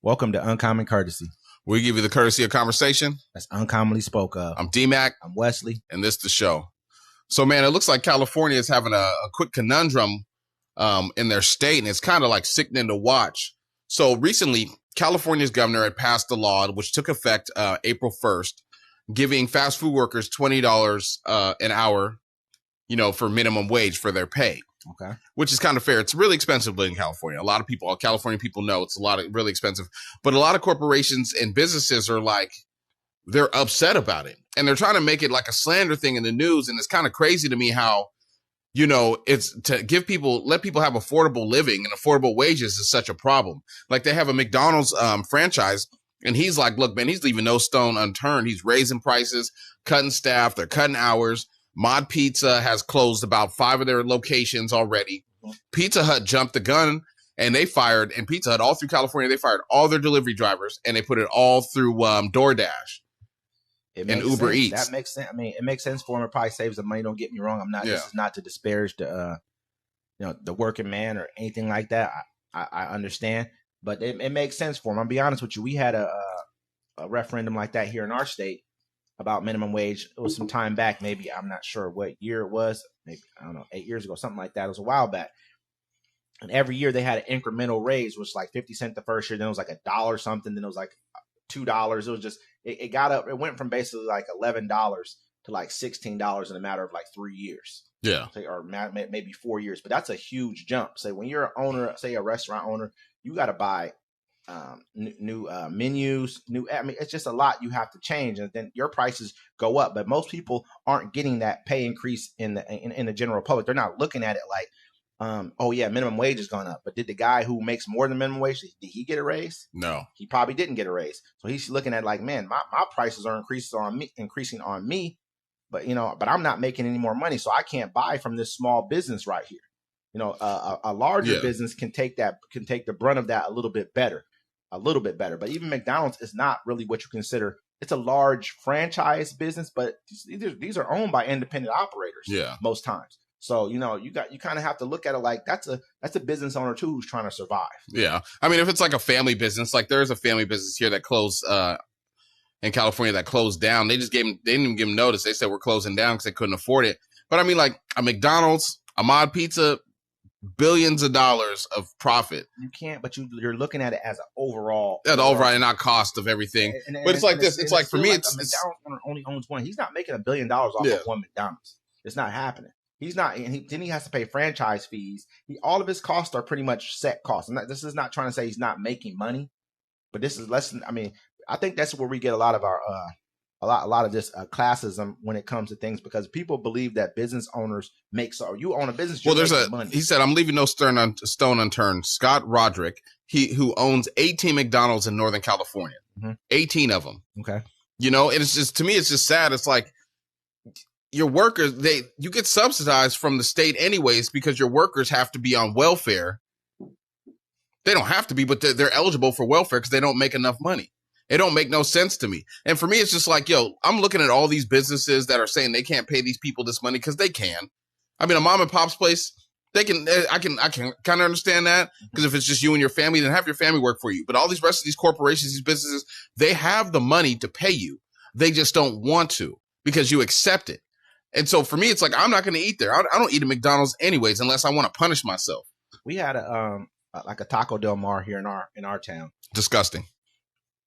Welcome to Uncommon Courtesy. We give you the courtesy of conversation. That's uncommonly spoke of. I'm D-Mac. I'm Wesley. And this is the show. So, man, it looks like California is having a quick conundrum in their state, and it's kind of like sickening to watch. So recently, California's governor had passed a law which took effect April 1st, giving fast food workers $20 an hour, for minimum wage for their pay. Okay. Which is kind of fair. It's really expensive living in California. A lot of people, California people know it's really expensive. But a lot of corporations and businesses are they're upset about it. And they're trying to make it like a slander thing in the news. And it's kind of crazy to me how, it's to let people have affordable living and affordable wages is such a problem. Like they have a McDonald's franchise. And he's like, look, man, he's leaving no stone unturned. He's raising prices, cutting staff. They're cutting hours. Mod Pizza has closed about 5 of their locations already. Pizza Hut jumped the gun and Pizza Hut all through California, they fired all their delivery drivers and they put it all through DoorDash and Uber Eats. That makes sense. I mean, it makes sense for them. It probably saves them money. Don't get me wrong. This is not to disparage the working man or anything like that. I understand, but it makes sense for them. I'll be honest with you. We had a referendum like that here in our state about minimum wage. It was some time back, maybe, I'm not sure what year it was, maybe, I don't know, 8 years ago, something like that. It was a while back. And every year they had an incremental raise, which was like 50 cents the first year, then it was like $1 something, then it was like $2. It was just, it got up, it went from basically like $11 to like $16 in a matter of like 3 years. Yeah. Or maybe 4 years, but that's a huge jump. Say when you're an owner, say a restaurant owner, you got to buy new menus, it's just a lot you have to change, and then your prices go up. But most people aren't getting that pay increase in the general public. They're not looking at it like, oh yeah, minimum wage has gone up. But did the guy who makes more than minimum wage, did he get a raise? No, he probably didn't get a raise. So he's looking at like, man, my prices are increasing on me, but I'm not making any more money, so I can't buy from this small business right here. A larger business can take the brunt of that a little bit better. But even McDonald's is not really what you consider. It's a large franchise business, but these are owned by independent operators. Yeah, most times. So you kind of have to look at it like that's a business owner too who's trying to survive. Yeah, I mean, if it's like a family business, like there's a family business here that closed in California that closed down. They didn't even give them notice. They said we're closing down because they couldn't afford it. But I mean, like a McDonald's, a Mod Pizza, billions of dollars of profit. You can't, but you're looking at it as an overall. Yeah, the overall and not cost of everything. But it's like this. It's like for me, it's McDonald's owner only owns one. He's not making $1 billion off of one McDonald's. It's not happening. He's not, and then he has to pay franchise fees. All of his costs are pretty much set costs. This is not trying to say he's not making money, but this is less. I mean, I think that's where we get a lot of our a lot of this classism when it comes to things, because people believe that business owners make so. You own a business, you're making money. He said, "I'm leaving no stone unturned." Scott Roderick, who owns 18 McDonald's in Northern California, 18 of them. Okay, and it's just, to me, it's just sad. It's like your workers, you get subsidized from the state anyways because your workers have to be on welfare. They don't have to be, but they're eligible for welfare because they don't make enough money. It don't make no sense to me. And for me, it's just like, I'm looking at all these businesses that are saying they can't pay these people this money because they can. I mean, a mom and pop's place, they can. I can kind of understand that, because if it's just you and your family, then have your family work for you. But all these rest of these corporations, these businesses, they have the money to pay you. They just don't want to because you accept it. And so for me, it's like, I'm not going to eat there. I don't eat at McDonald's anyways unless I want to punish myself. We had a Taco Del Mar here in our town. Disgusting.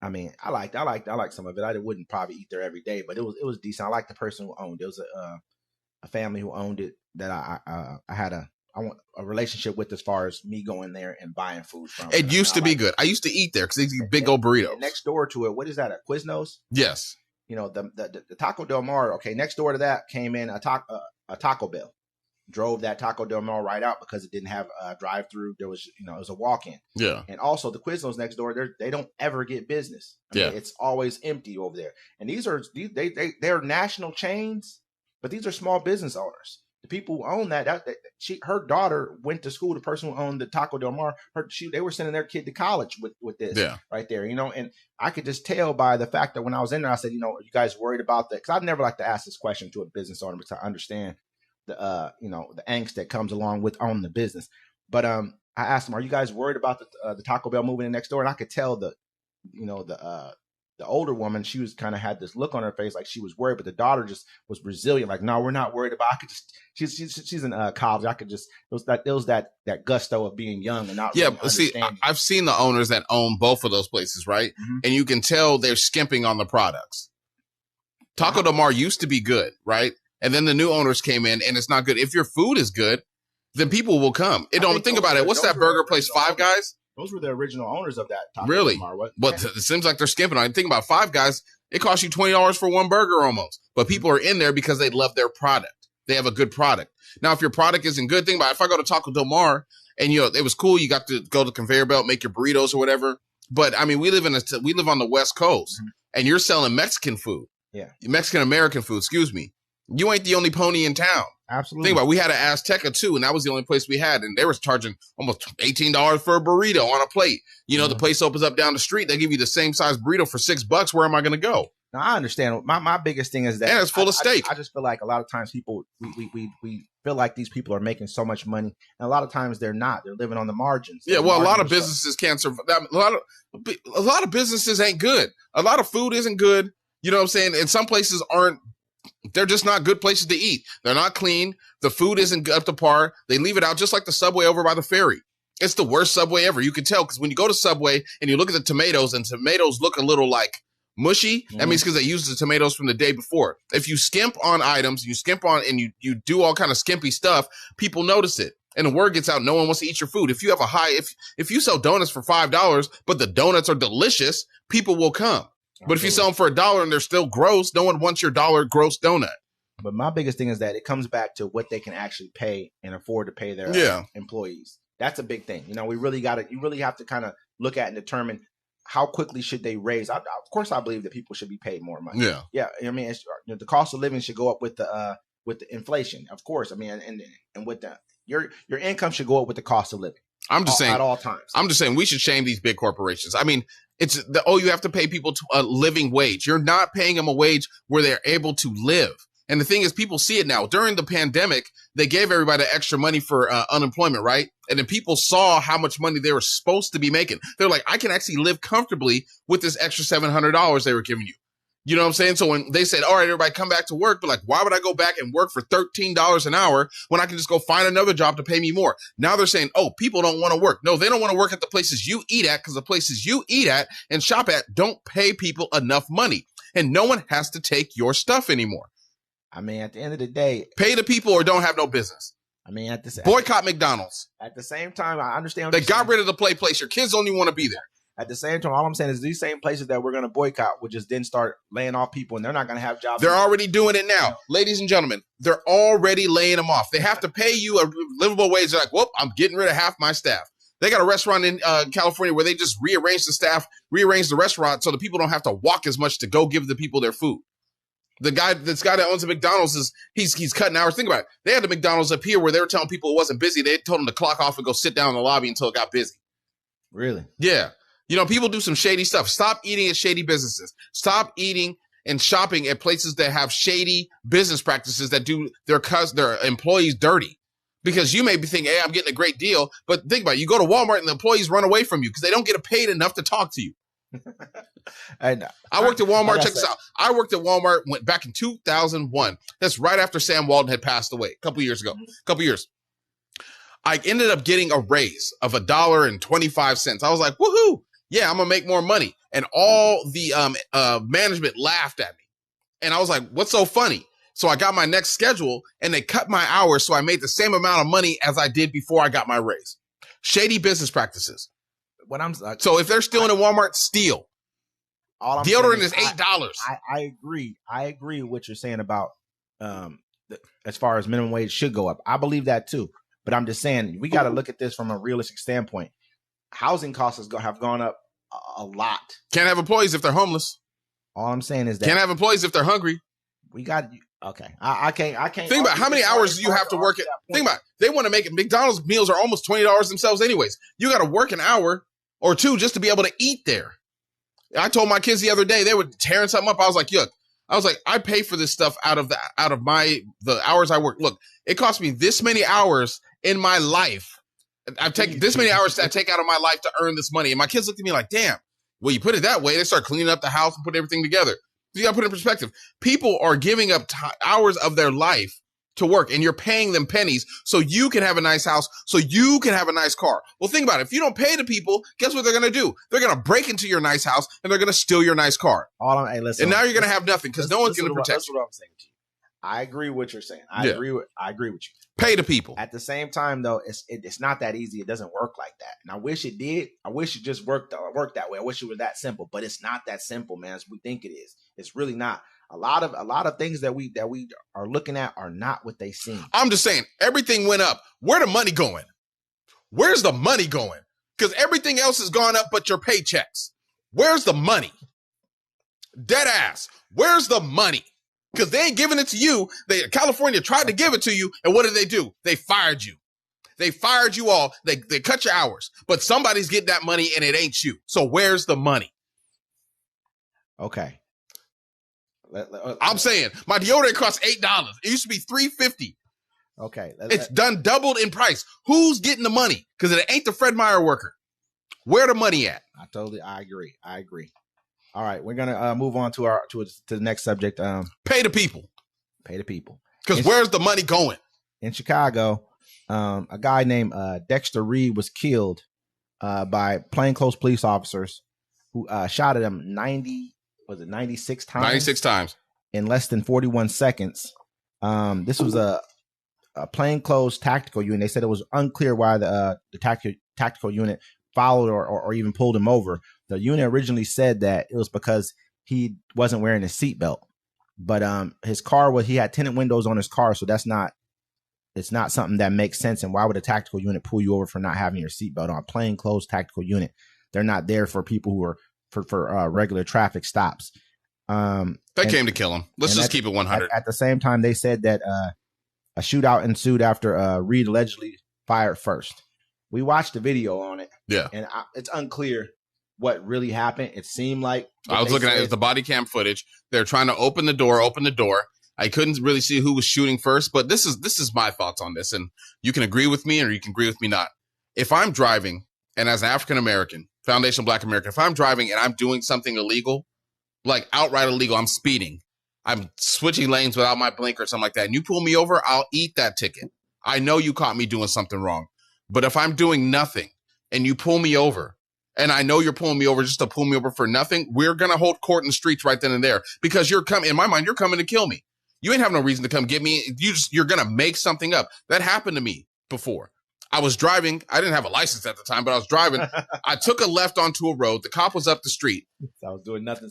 I mean, I liked some of it. I wouldn't probably eat there every day, but it was decent. I liked the person who owned it. It was a family who owned it that I had a relationship with, as far as me going there and buying food from. It used to be good. I used to eat there because they eat big old burritos. And next door to it, what is that? A Quiznos? Yes. The Taco Del Mar. Okay, next door to that came in a Taco Bell. Drove that Taco Del Mar right out because it didn't have a drive-through. There was, it was a walk-in. Yeah. And also the Quiznos next door, they don't ever get business. I mean, it's always empty over there. And they're national chains, but these are small business owners. The people who own her daughter went to school. The person who owned the Taco Del Mar, they were sending their kid to college with this right there. And I could just tell by the fact that when I was in there, I said, are you guys worried about that? Because I'd never like to ask this question to a business owner because I understand the angst that comes along with owning the business. But I asked them, are you guys worried about the Taco Bell moving in next door? And I could tell the the older woman, she was kind of had this look on her face like she was worried, but the daughter just was resilient. Like, no, we're not worried about. I could just. She's in college. I could just. It was that gusto of being young and not. Yeah, really see, I've seen the owners that own both of those places, right? Mm-hmm. And you can tell they're skimping on the products. Taco Del Mar used to be good, right? And then the new owners came in, and it's not good. If your food is good, then people will come. Think about it. What's that burger place? Five Guys. Those were the original owners of that. Taco really? Del Mar. But it seems like they're skimping on it. Think about Five Guys. It costs you $20 for one burger almost. But people are in there because they love their product. They have a good product. Now, if your product isn't good, think about it. If I go to Taco Del Mar and, it was cool. You got to go to the conveyor belt, make your burritos or whatever. But, I mean, we live on the West Coast, and you're selling Mexican food. Yeah. Mexican-American food, excuse me. You ain't the only pony in town. Absolutely. Think about it. We had an Azteca too, and that was the only place we had, and they were charging almost $18 for a burrito on a plate. The place opens up down the street. They give you the same size burrito for $6. Where am I going to go? Now, I understand. My biggest thing is that it's full of steak. I just feel like a lot of times people we feel like these people are making so much money, and a lot of times they're not. They're living on the margins. Yeah, well, a lot of businesses can't survive. A lot of businesses ain't good. A lot of food isn't good. You know what I'm saying? And some places aren't. They're just not good places to eat. They're not clean. The food isn't up to par. They leave it out just like the Subway over by the ferry. It's the worst Subway ever. You can tell because when you go to Subway and you look at the tomatoes and tomatoes look a little like mushy, that means because they used the tomatoes from the day before. If you skimp on items, and you do all kind of skimpy stuff, people notice it. And the word gets out. No one wants to eat your food. If you have if you sell donuts for $5, but the donuts are delicious, people will come. But if you sell them for $1 and they're still gross, no one wants your $1 gross donut. But my biggest thing is that it comes back to what they can actually pay and afford to pay their employees. That's a big thing. You really have to kind of look at and determine how quickly should they raise. Of course, I believe that people should be paid more money. Yeah. Yeah. I mean, the cost of living should go up with the inflation. Of course. I mean, and with your income should go up with the cost of living. I'm just saying at all times. I'm just saying we should shame these big corporations. I mean, you have to pay people a living wage. You're not paying them a wage where they're able to live. And the thing is, people see it now. During the pandemic, they gave everybody extra money for unemployment, right? And then people saw how much money they were supposed to be making. They're like, I can actually live comfortably with this extra $700 they were giving you. You know what I'm saying? So when they said, all right, everybody come back to work, but like, why would I go back and work for $13 an hour when I can just go find another job to pay me more? Now they're saying, oh, people don't want to work. No, they don't want to work at the places you eat at because the places you eat at and shop at don't pay people enough money. And no one has to take your stuff anymore. I mean, at the end of the day, pay the people or don't have no business. I mean, boycott McDonald's. At the same time, I understand. They got rid of the play place. Your kids don't even want to be there. At the same time, all I'm saying is these same places that we're going to boycott will just then start laying off people, and they're not going to have jobs. They're already doing it now. Ladies and gentlemen, they're already laying them off. They have to pay you a livable wage. They're like, whoop, I'm getting rid of half my staff. They got a restaurant in California where they just rearrange the restaurant so the people don't have to walk as much to go give the people their food. This guy that owns a McDonald's he's cutting hours. Think about it. They had the McDonald's up here where they were telling people it wasn't busy. They told them to clock off and go sit down in the lobby until it got busy. Really? Yeah. People do some shady stuff. Stop eating at shady businesses. Stop eating and shopping at places that have shady business practices that do their employees dirty. Because you may be thinking, hey, I'm getting a great deal. But think about it. You go to Walmart and the employees run away from you because they don't get paid enough to talk to you. I worked at Walmart. Check this out. I worked at Walmart back in 2001. That's right after Sam Walton had passed away a couple years ago. I ended up getting a raise of $1.25. I was like, woohoo. Yeah, I'm going to make more money. And all the management laughed at me. And I was like, what's so funny? So I got my next schedule and they cut my hours. So I made the same amount of money as I did before I got my raise. Shady business practices. So if they're stealing at Walmart, steal. Deodorant is $8. I agree. I agree with what you're saying about as far as minimum wage should go up. I believe that too. But I'm just saying we got to look at this from a realistic standpoint. Housing costs have gone up a lot. Can't have employees if they're homeless. All I'm saying is that can't have employees if they're hungry. We got okay. I can't. Think about how many hours do you have to work at. Think about it. They want to make it. McDonald's meals are almost $20 themselves, anyways. You got to work an hour or two just to be able to eat there. I told my kids the other day they were tearing something up. I was like, "Yuck!" I was like, "I pay for this stuff out of the hours I work. Look, it cost me this many hours in my life. I've taken this many hours I take out of my life to earn this money." And my kids looked at me like, "Damn, Well, you put it that way, they start cleaning up the house and put everything together. You got to put it in perspective. People are giving up hours of their life to work, and you're paying them pennies so you can have a nice house, so you can have a nice car. Well, think about it. If you don't pay the people, guess what they're going to do? They're going to break into your nice house, and they're going to steal your nice car. Hey, listen, and now you're going to have nothing because no one's going to protect you. That's what I'm saying to you. I agree with what you're saying. I agree with you. Pay the people. At the same time, though, it's not that easy. It doesn't work like that. And I wish it did. I wish it just worked that way. I wish it was that simple, but it's not that simple, man, as we think it is. It's really not. A lot of things that we are looking at are not what they seem. I'm just saying, everything went up. Where the money going? Where's the money going? Because everything else has gone up but your paychecks. Where's the money? Dead ass. Where's the money? Because they ain't giving it to you. California tried to give it to you, and what did they do? They fired you. They fired you all. They cut your hours. But somebody's getting that money, and it ain't you. So where's the money? Okay. I'm saying my deodorant costs $8. It used to be $3.50. Okay. It's done doubled in price. Who's getting the money? Because it ain't the Fred Meyer worker. Where the money at? I agree. All right, we're gonna move on to the next subject. Pay the people. Pay the people. Because where's the money going? In Chicago, a guy named Dexter Reed was killed by plainclothes police officers who shot at him 96 times? 96 times. In less than 41 seconds. This was a plainclothes tactical unit. They said it was unclear why the tactical unit followed or even pulled him over. The unit originally said that it was because he wasn't wearing his seatbelt. But his car he had tinted windows on his car, so it's not something that makes sense. And why would a tactical unit pull you over for not having your seatbelt on? Plainclothes tactical unit. They're not there for people who are for regular traffic stops. They came to kill him. Let's just keep it 100. At the same time, they said that a shootout ensued after Reed allegedly fired first. We watched the video on it. Yeah. And it's unclear what really happened. It seemed like I was looking at the body cam footage. They're trying to open the door. I couldn't really see who was shooting first, but this is my thoughts on this. And you can agree with me or you can agree with me not. If I'm driving, and as an African-American, foundational Black American, if I'm driving and I'm doing something illegal, like outright illegal, I'm speeding, I'm switching lanes without my blinker or something like that, and you pull me over, I'll eat that ticket. I know you caught me doing something wrong. But if I'm doing nothing and you pull me over, and I know you're pulling me over just to pull me over for nothing, we're going to hold court in the streets right then and there because in my mind, you're coming to kill me. You ain't have no reason to come get me. You're going to make something up. That happened to me before. I was driving. I didn't have a license at the time, but I was driving. I took a left onto a road. The cop was up the street. So I was doing nothing.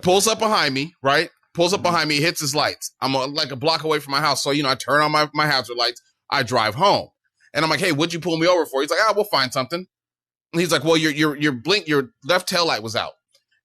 Pulls up behind me, right? Pulls up behind me, hits his lights. I'm like a block away from my house. So, I turn on my hazard lights. I drive home. And I'm like, hey, what'd you pull me over for? He's like, we'll find something. And he's like, well, your left tail light was out.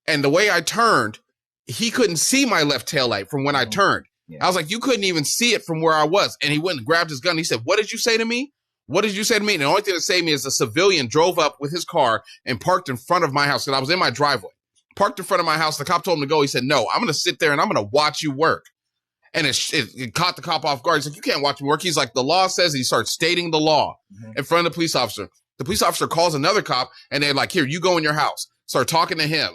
And the way I turned, he couldn't see my left tail light from when I turned. Yeah. I was like, you couldn't even see it from where I was. And he went and grabbed his gun. He said, what did you say to me? What did you say to me? And the only thing that saved me is a civilian drove up with his car and parked in front of my house. And I was in my driveway, parked in front of my house. The cop told him to go. He said, no, I'm going to sit there and I'm going to watch you work. And it caught the cop off guard. He's like, you can't watch me work. He's like, the law says, he starts stating the law in front of the police officer. The police officer calls another cop and they're like, here, you go in your house. Start talking to him.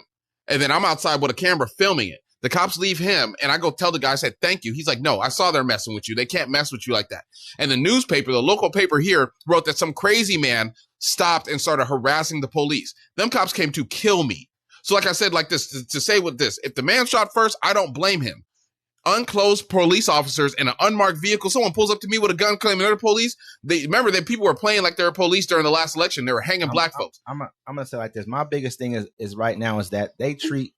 And then I'm outside with a camera filming it. The cops leave him and I go tell the guy, I said, thank you. He's like, no, I saw they're messing with you. They can't mess with you like that. And the newspaper, the local paper here, wrote that some crazy man stopped and started harassing the police. Them cops came to kill me. So like I said, like this, to say with this, if the man shot first, I don't blame him. Unclothed police officers in an unmarked vehicle. Someone pulls up to me with a gun claiming they're police. Remember that people were playing like they were police during the last election. They were hanging black folks. I'm gonna say like this. My biggest thing is right now is that they treat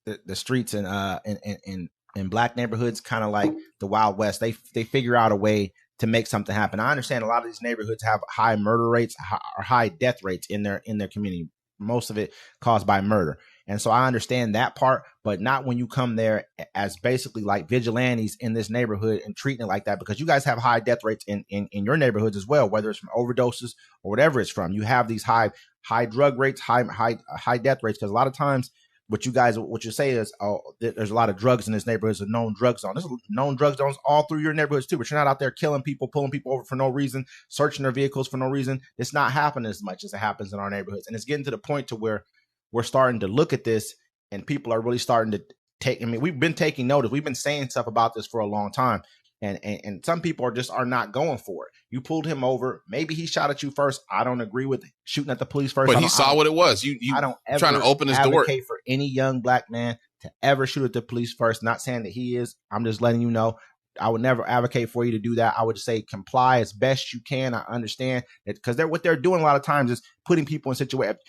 the streets in Black neighborhoods kind of like the Wild West. They figure out a way to make something happen. I understand a lot of these neighborhoods have high murder rates or high death rates in their community. Most of it caused by murder. And so I understand that part, but not when you come there as basically like vigilantes in this neighborhood and treating it like that, because you guys have high death rates in your neighborhoods as well, whether it's from overdoses or whatever it's from. You have these high drug rates, high death rates, because a lot of times what you say is, oh, there's a lot of drugs in this neighborhood. There's a known drug zone. There's known drug zones all through your neighborhoods too, but you're not out there killing people, pulling people over for no reason, searching their vehicles for no reason. It's not happening as much as it happens in our neighborhoods. And it's getting to the point to where we're starting to look at this and people are really starting to take, I mean, we've been taking notice. We've been saying stuff about this for a long time. And some people are not going for it. You pulled him over. Maybe he shot at you first. I don't agree with shooting at the police first. But he saw what it was. I don't ever trying to open his door. Advocate for any young black man to ever shoot at the police first. Not saying that he is. I'm just letting you know. I would never advocate for you to do that. I would say comply as best you can. I understand that because what they're doing a lot of times is putting people in situations.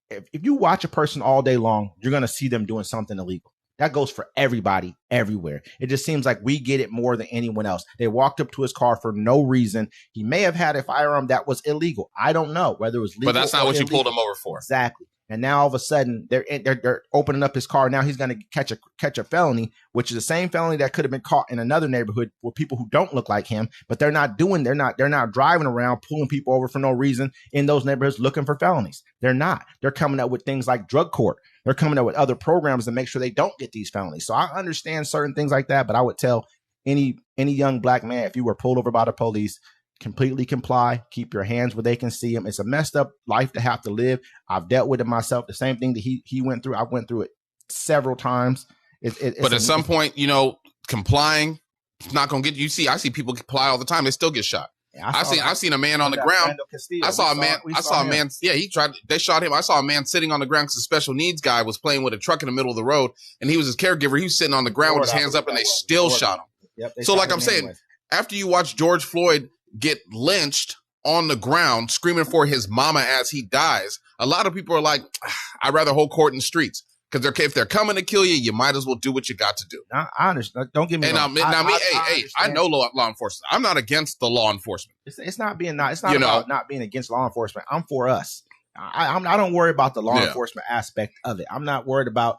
If you watch a person all day long, you're going to see them doing something illegal. That goes for everybody, everywhere. It just seems like we get it more than anyone else. They walked up to his car for no reason. He may have had a firearm that was illegal. I don't know whether it was legal. But that's not what illegal. You pulled him over for. Exactly. And now all of a sudden they're opening up his car. Now he's going to catch a felony, which is the same felony that could have been caught in another neighborhood with people who don't look like him. But they're not driving around pulling people over for no reason in those neighborhoods looking for felonies. They're not. They're coming up with things like drug court. They're coming up with other programs to make sure they don't get these felonies. So I understand certain things like that, but I would tell any young black man, if you were pulled over by the police, completely comply. Keep your hands where they can see them. It's a messed up life to have to live. I've dealt with it myself. The same thing that he went through. I went through it several times. But at some point, complying, it's not going to get you. I see people comply all the time. They still get shot. Yeah, I've seen a man on the ground. I saw a man. Yeah, they shot him. I saw a man sitting on the ground because a special needs guy was playing with a truck in the middle of the road, and he was his caregiver. He was sitting on the ground with his hands up, and they still shot him. Yep, so like I'm saying, after you watch George Floyd get lynched on the ground, screaming for his mama as he dies, a lot of people are like, I'd rather hold court in the streets. Because if they're coming to kill you, you might as well do what you got to do. I understand. Don't get me wrong. I know law enforcement. I'm not against the law enforcement. It's not about not being against law enforcement. I'm for us. I don't worry about the law enforcement aspect of it. I'm not worried about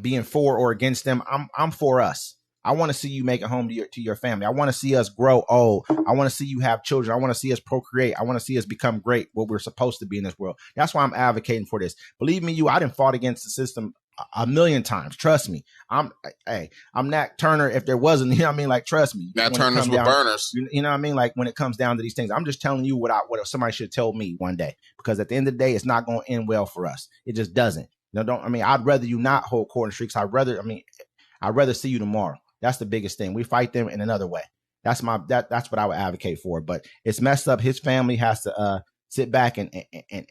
being for or against them. I'm for us. I want to see you make it home to your family. I want to see us grow old. I want to see you have children. I want to see us procreate. I want to see us become great, what we're supposed to be in this world. That's why I'm advocating for this. Believe me, I done fought against the system a million times. Trust me. I'm Nat Turner. If there wasn't, you know what I mean? Like, trust me. Nat Turner's with burners. You know what I mean? Like when it comes down to these things, I'm just telling you what somebody should tell me one day, because at the end of the day, it's not going to end well for us. It just doesn't. I'd rather you not hold court and streaks. I'd rather see you tomorrow. That's the biggest thing. We fight them in another way. That's what I would advocate for. But it's messed up. His family has to sit back and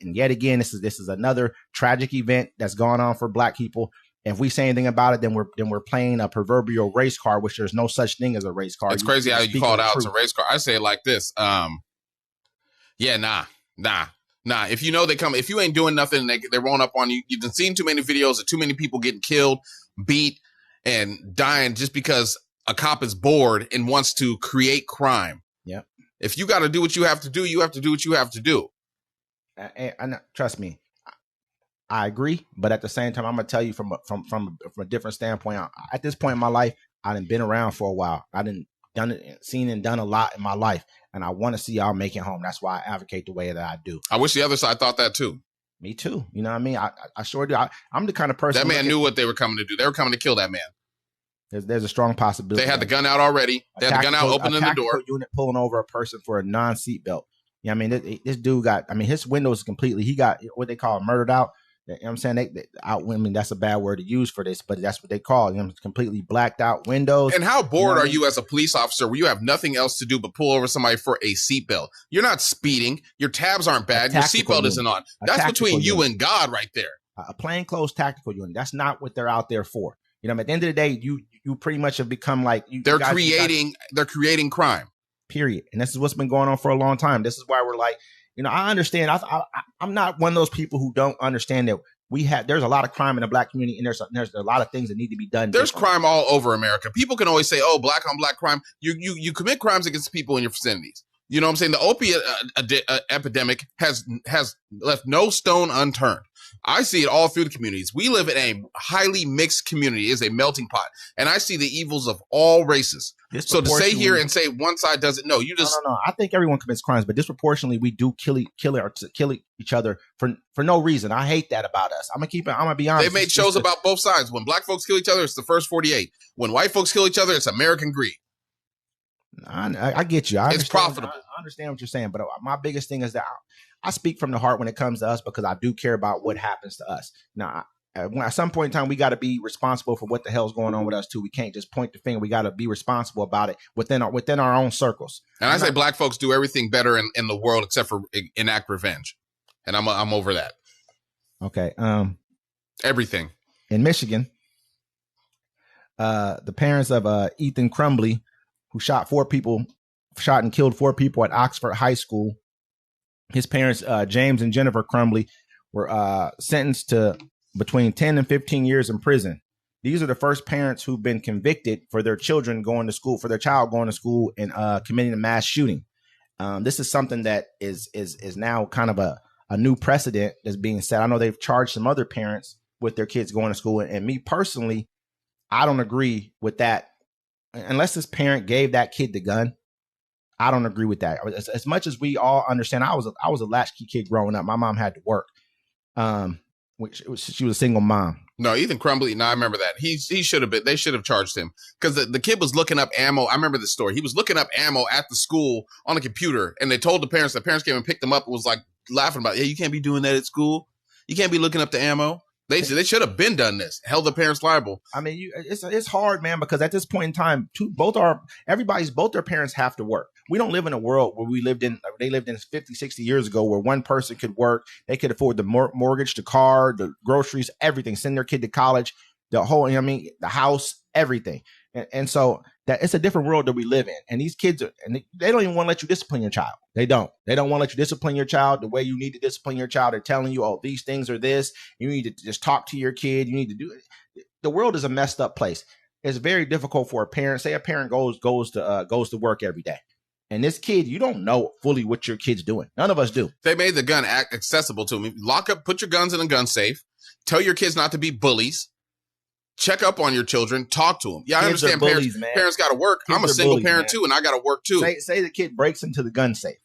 yet again, this is another tragic event that's gone on for black people. If we say anything about it, then we're playing a proverbial race car, which there's no such thing as a race car. It's crazy how you call it out as a race car. I say it like this. Nah. If you know they come, if you ain't doing nothing, they're rolling up on you. You've seen too many videos of too many people getting killed, beat, and dying just because a cop is bored and wants to create crime. Yep. If you got to do what you have to do, you have to do what you have to do. And trust me, I agree. But at the same time, I'm gonna tell you from a different standpoint. At this point in my life, I done been around for a while. I seen and done a lot in my life, and I want to see y'all make it home. That's why I advocate the way that I do. I wish the other side thought that too. Me too. You know what I mean? I sure do. I'm the kind of person. That man knew what they were coming to do. They were coming to kill that man. There's a strong possibility. They had the gun out already. They had the gun out, opening the door. Unit pulling over a person for a non-seatbelt. Yeah, I mean, this dude got. I mean, his window is completely. He got what they call murdered out. You know what I'm saying? I mean, that's a bad word to use for this, but that's what they call it. You know, completely blacked out windows. And how bored are you as a police officer where you have nothing else to do but pull over somebody for a seatbelt? You're not speeding. Your tabs aren't bad. Your seatbelt isn't on. That's between you and God right there. A plainclothes tactical unit. That's not what they're out there for. You know, at the end of the day, you pretty much have become like they're creating crime. Period. And this is what's been going on for a long time. This is why we're like, I understand. I'm not one of those people who don't understand that there's a lot of crime in the black community, and there's a lot of things that need to be done. There's crime all over America. People can always say, "Oh, black on black crime." You commit crimes against people in your vicinities. You know what I'm saying? The opiate epidemic has left no stone unturned. I see it all through the communities. We live in a highly mixed community. It is a melting pot. And I see the evils of all races. So to say here and say one side doesn't, no. I think everyone commits crimes, but disproportionately we do kill each other for no reason. I hate that about us. I'm gonna be honest. They made shows about both sides. When black folks kill each other, it's the first 48. When white folks kill each other, it's American greed. I get you. It's profitable. I understand what you're saying, but my biggest thing is that I speak from the heart when it comes to us because I do care about what happens to us. Now, at some point in time, we got to be responsible for what the hell's going on with us too. We can't just point the finger. We got to be responsible about it within our own circles. And I say black folks do everything better in the world except for enact revenge, and I'm over that. Okay. Everything in Michigan, the parents of Ethan Crumbly, who shot and killed 4 people at Oxford High School. His parents, James and Jennifer Crumbly, were sentenced to between 10 and 15 years in prison. These are the first parents who've been convicted for their children going to school, for their child going to school and committing a mass shooting. This is something that is now kind of a new precedent that's being set. I know they've charged some other parents with their kids going to school. And me personally, I don't agree with that. Unless this parent gave that kid the gun, I don't agree with that. As much as we all understand, I was a latchkey kid growing up. My mom had to work. She was a single mom. No, Ethan Crumbly. No, I remember that. He should have been. They should have charged him because the kid was looking up ammo. I remember this story. He was looking up ammo at the school on a computer, and they told the parents. The parents came and picked him up and was like laughing about, "Yeah, you can't be doing that at school. You can't be looking up the ammo." They should have been done this. Held the parents liable. I mean, it's hard, man, because at this point in time, both their parents have to work. We don't live in a world where they lived in 50, 60 years ago where one person could work. They could afford the mortgage, the car, the groceries, everything, send their kid to college, the whole, the house, everything. And so that it's a different world that we live in. And these kids they don't even want to let you discipline your child. They don't want to let you discipline your child the way you need to discipline your child. They're telling you, oh, these things are this. You need to just talk to your kid. You need to do it. The world is a messed up place. It's very difficult for a parent. Say a parent goes to work every day. And this kid, you don't know fully what your kid's doing. None of us do. They made the gun accessible to them. Lock up, put your guns in a gun safe. Tell your kids not to be bullies. Check up on your children. Talk to them. Yeah, kids, I understand parents got to work. Kids I'm a single bullies, parent too, and I got to work too. Say the kid breaks into the gun safe.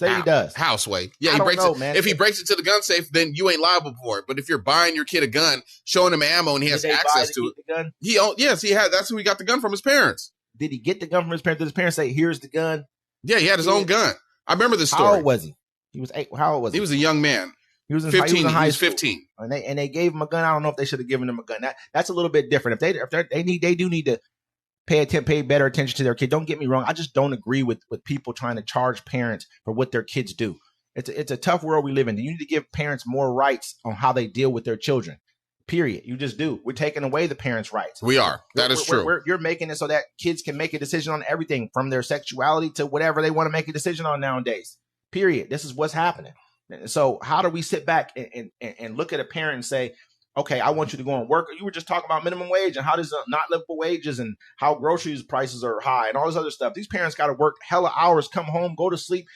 Say he does. Houseway. Yeah, he breaks it. Man. If he breaks into the gun safe, then you ain't liable for it. But if you're buying your kid a gun, showing him ammo, and he has access to it, gun? Yes, he had. That's who he got the gun from. His parents. Did he get the gun from his parents? Did his parents say, "Here's the gun"? Yeah, he had his own gun. I remember this story. How old was he? He was 8. How old was he? He was a young man. He was in 15. He was 15. And they gave him a gun. I don't know if they should have given him a gun. That's a little bit different. They do need to pay better attention to their kid. Don't get me wrong. I just don't agree with people trying to charge parents for what their kids do. It's a tough world we live in. You need to give parents more rights on how they deal with their children. Period. You just do. We're taking away the parents' rights. We are. That is true. You're making it so that kids can make a decision on everything from their sexuality to whatever they want to make a decision on nowadays. Period. This is what's happening. So how do we sit back and look at a parent and say, okay, I want you to go and work. You were just talking about minimum wage and how there's not livable wages and how groceries prices are high and all this other stuff. These parents got to work hella hours, come home, go to sleep.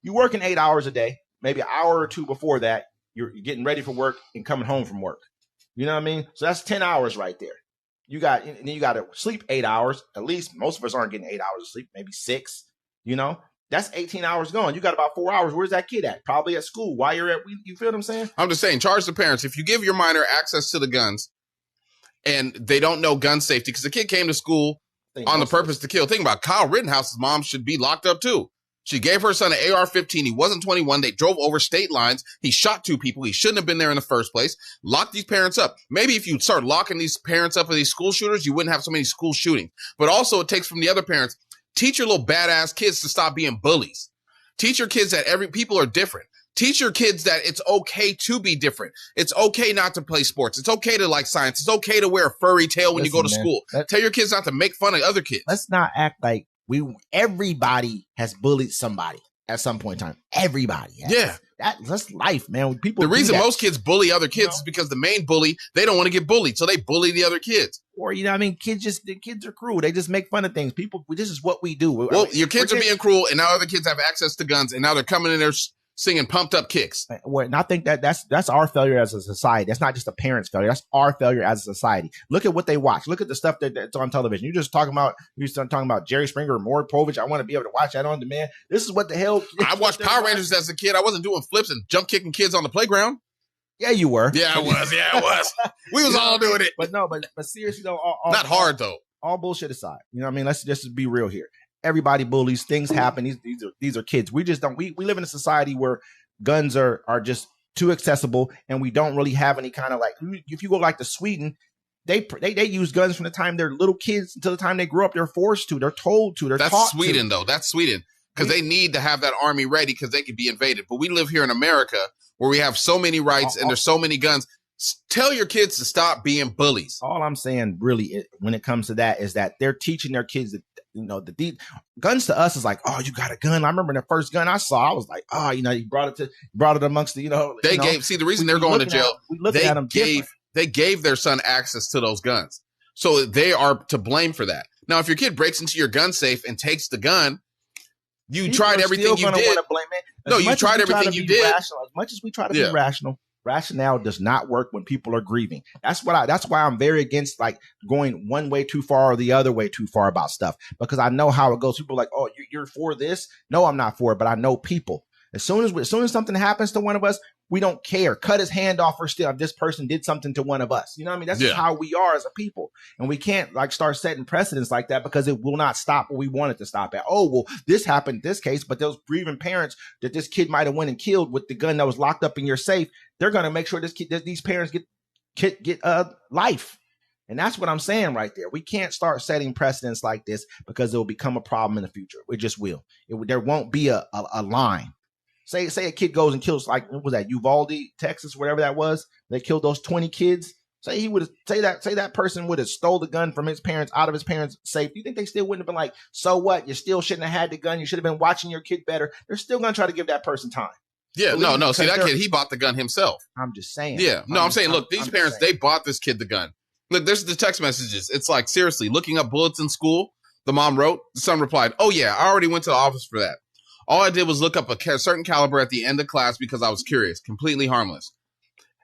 You working 8 hours a day, maybe an hour or two before that, you're getting ready for work and coming home from work. You know what I mean? So that's 10 hours right there. You got to sleep 8 hours. At least most of us aren't getting 8 hours of sleep, maybe 6, That's 18 hours gone. You got about 4 hours. Where's that kid at? Probably at school. While you're you feel what I'm saying? I'm just saying, charge the parents. If you give your minor access to the guns and they don't know gun safety, because the kid came to school on the purpose to kill. Think about Kyle Rittenhouse's mom should be locked up too. She gave her son an AR-15. He wasn't 21. They drove over state lines. He shot 2 people. He shouldn't have been there in the first place. Lock these parents up. Maybe if you start locking these parents up with these school shooters, you wouldn't have so many school shootings. But also it takes from the other parents, teach your little badass kids to stop being bullies. Teach your kids that people are different. Teach your kids that it's okay to be different. It's okay not to play sports. It's okay to like science. It's okay to wear a furry tail when you go to school. Tell your kids not to make fun of other kids. Let's not act like everybody has bullied somebody at some point in time. Everybody has. Yeah. That's life, man. The reason most kids bully other kids is because the main bully, they don't want to get bullied, so they bully the other kids. Or, the kids are cruel. They just make fun of things. This is what we do. Well, your kids are being cruel, and now other kids have access to guns, and now they're coming in there singing pumped up kicks. And I think that's our failure as a society. That's not just a parent's failure. That's our failure as a society. Look at what they watch. Look at the stuff that's on television. You're talking about Jerry Springer or Maury Povich. I want to be able to watch that on demand. This is what the hell. I watched Power Rangers as a kid. I wasn't doing flips and jump kicking kids on the playground. Yeah, you were. Yeah, I was. We was all doing it. But seriously though, not hard though. All bullshit aside, let's just be real here. everybody bullies. Things happen. These are kids. We just don't. We live in a society where guns are just too accessible, and we don't really have any kind of like. If you go like to Sweden, they use guns from the time they're little kids until the time they grow up. They're forced to. They're told to. They're taught to. That's Sweden, though. That's Sweden. Because they need to have that army ready because they could be invaded. But we live here in America where we have so many rights and there's so many guns. Tell your kids to stop being bullies. All I'm saying really when it comes to that is that they're teaching their kids that, the guns to us is like, oh, you got a gun. I remember the first gun I saw, I was like, oh, you brought it amongst the, the reason they're going to jail, they gave their son access to those guns. So they are to blame for that. Now, if your kid breaks into your gun safe and takes the gun, you tried everything you did. No, you tried everything you did. As much as we try to be rational, rationale does not work when people are grieving. That's why I'm very against like going one way too far or the other way too far about stuff, because I know how it goes. People are like, oh, you're for this? No, I'm not for it, but I know people. As soon as something happens to one of us, we don't care. Cut his hand off or still, this person did something to one of us. You know what I mean? That's just how we are as a people. And we can't like start setting precedents like that because it will not stop what we want it to stop at. Oh, well, this happened in this case, but those grieving parents that this kid might have went and killed with the gun that was locked up in your safe, they're going to make sure these parents get life. And that's what I'm saying right there. We can't start setting precedents like this because it will become a problem in the future. It just will. There won't be a line. Say a kid goes and kills, like, what was that, Uvalde, Texas, whatever that was. They killed those 20 kids. Say that person would have stole the gun from his parents out of his parents' safe. You think they still wouldn't have been like, so what? You still shouldn't have had the gun. You should have been watching your kid better. They're still going to try to give that person time. Yeah, no. See, that kid, he bought the gun himself. I'm just saying. Yeah, no, I'm saying, look, these parents, they bought this kid the gun. Look, there's the text messages. It's like, seriously, looking up bullets in school. The mom wrote, the son replied, oh yeah, I already went to the office for that. All I did was look up a certain caliber at the end of class because I was curious, completely harmless.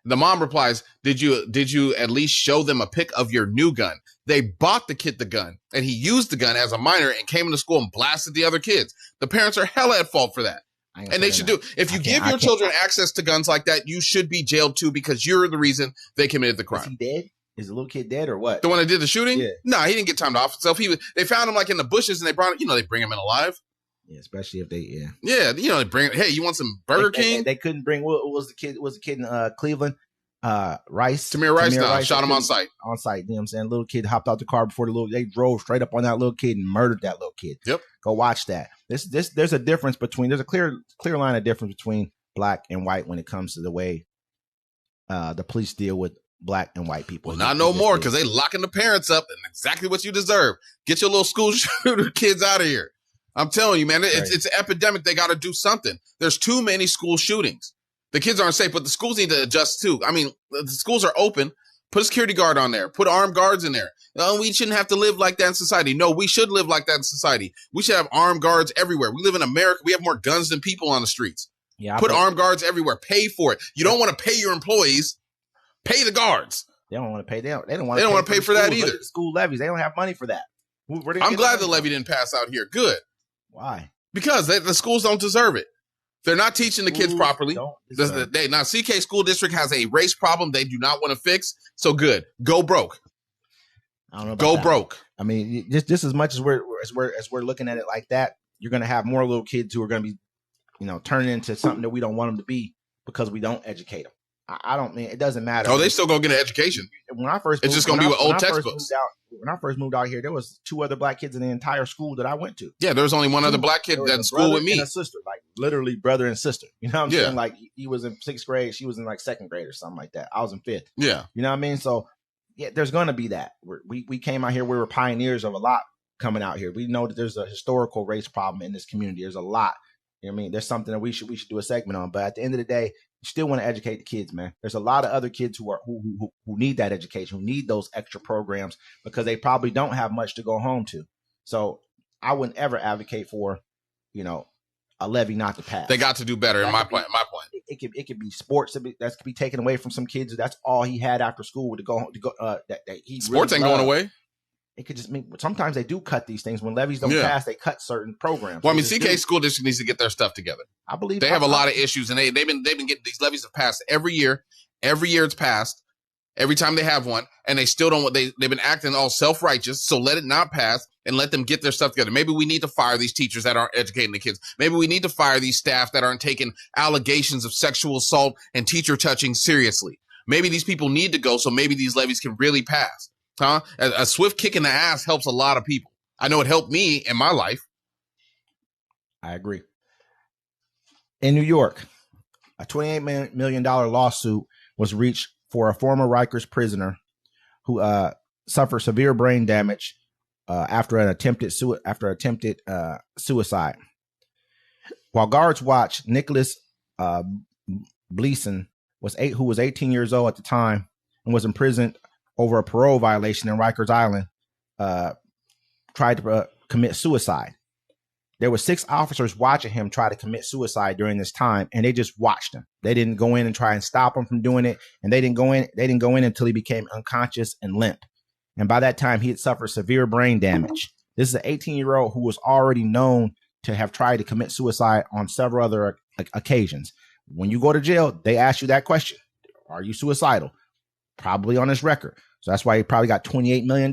The mom replies, did you at least show them a pic of your new gun? They bought the kid the gun, and he used the gun as a minor and came into school and blasted the other kids. The parents are hella at fault for that. And they should do. If you give your children access to guns like that, you should be jailed too because you're the reason they committed the crime. Is he dead? Is the little kid dead or what? The one that did the shooting? Yeah. No, he didn't get time to off himself. They found him like in the bushes and they brought him, they bring him in alive. Yeah, especially if they, Yeah, they bring, hey, you want some Burger King? They couldn't bring, what was the kid? Was the kid in Cleveland? Rice. Tamir Rice shot him on site. On site, you know what I'm saying? Little kid hopped out the car before they drove straight up on that little kid and murdered that little kid. Yep. Go watch that. There's a difference there's a clear line of difference between black and white when it comes to the way the police deal with black and white people. Well, not no more because they locking the parents up and exactly what you deserve. Get your little school shooter kids out of here. I'm telling you, man, it's an epidemic. They got to do something. There's too many school shootings. The kids aren't safe, but the schools need to adjust too. I mean, the schools are open. Put a security guard on there. Put armed guards in there. No, we shouldn't have to live like that in society. No, we should live like that in society. We should have armed guards everywhere. We live in America. We have more guns than people on the streets. Yeah, put armed guards everywhere. Pay for it. You don't want to pay your employees. Pay the guards. They don't want to pay. They don't want to pay for that either. School levies. They don't have money for that. I'm glad the levy didn't pass out here. Good. Why? Because the schools don't deserve it. They're not teaching the kids properly. Now, CK School District has a race problem they do not want to fix. So good. Go broke. I don't know. Go broke. I mean, just as much as we're looking at it like that, you're going to have more little kids who are going to be, turning into something that we don't want them to be because we don't educate them. I don't mean it doesn't matter. Oh, they still gonna get an education. When I first, it's just gonna be with old textbooks. When I first moved out here, there was 2 other black kids in the entire school that I went to. Yeah, there was only one other black kid in school with me. And a sister, like literally brother and sister. You know what I'm saying? Like he was in 6th grade, she was in like 2nd grade or something like that. I was in 5th. Yeah, you know what I mean? So yeah, there's gonna be that. We came out here. We were pioneers of a lot coming out here. We know that there's a historical race problem in this community. There's a lot. You know what I mean? There's something that we should do a segment on. But at the end of the day, you still want to educate the kids, man. There's a lot of other kids who need that education, who need those extra programs because they probably don't have much to go home to. So I wouldn't ever advocate for, a levy not to pass. They got to do better. In my point, it could be sports that could be taken away from some kids. That's all he had after school to go. That he sports really ain't going away. It could just mean sometimes they do cut these things when levies don't pass. They cut certain programs. Well, I mean, CK School District needs to get their stuff together. I believe they have a lot of issues, and they've been getting these levies have passed every year. Every year it's passed, every time they have one, and they still don't. They've been acting all self-righteous. So let it not pass and let them get their stuff together. Maybe we need to fire these teachers that aren't educating the kids. Maybe we need to fire these staff that aren't taking allegations of sexual assault and teacher touching seriously. Maybe these people need to go. So maybe these levies can really pass. Huh? A swift kick in the ass helps a lot of people. I know it helped me in my life. I agree. In New York, a $28 million lawsuit was reached for a former Rikers prisoner who suffered severe brain damage after attempted suicide. While guards watched, Nicholas Bleeson who was 18 years old at the time and was imprisoned over a parole violation in Rikers Island, tried to commit suicide. There were 6 officers watching him try to commit suicide during this time, and they just watched him. They didn't go in and try and stop him from doing it, and they didn't go in until he became unconscious and limp. And by that time, he had suffered severe brain damage. This is an 18-year-old who was already known to have tried to commit suicide on several other occasions. When you go to jail, they ask you that question: are you suicidal? Probably on his record. So that's why he probably got $28 million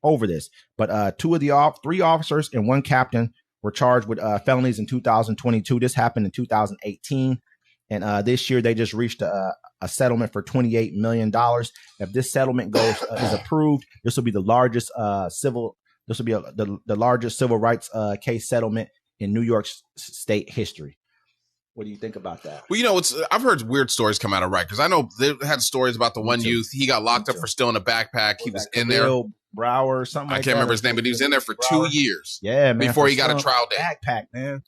over this. But 3 officers and 1 captain were charged with felonies in 2022. This happened in 2018. And this year they just reached a settlement for $28 million. If this settlement is approved, this will be the largest civil rights case settlement in New York state history. What do you think about that? Well, I've heard weird stories come out of Rikers. I know they had stories about the one youth. He got locked up for stealing a backpack. He was in there. Brower or something. I can't remember his name, but he was in there for 2 years. Yeah, man. Before he got a trial date. Backpack, man.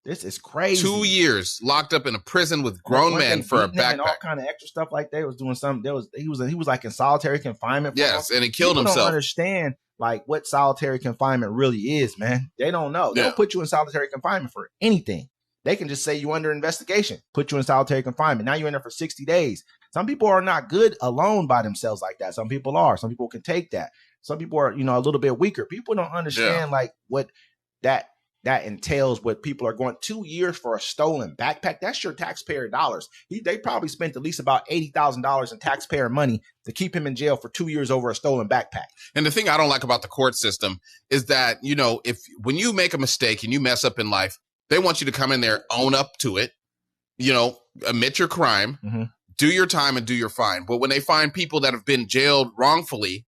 This is crazy. 2 years locked up in a prison with grown men for a backpack. And all kind of extra stuff like that. He was doing something. He was like in solitary confinement. Yes, and he killed himself. Don't understand like what solitary confinement really is, man. They don't know. They don't put you in solitary confinement for anything. They can just say you're under investigation, put you in solitary confinement. Now you're in there for 60 days. Some people are not good alone by themselves like that. Some people are. Some people can take that. Some people are, a little bit weaker. People don't understand like what that entails, what people are going 2 years for a stolen backpack. That's your taxpayer dollars. They probably spent at least about $80,000 in taxpayer money to keep him in jail for 2 years over a stolen backpack. And the thing I don't like about the court system is that, when you make a mistake and you mess up in life, they want you to come in there, own up to it, admit your crime, do your time and do your fine. But when they find people that have been jailed wrongfully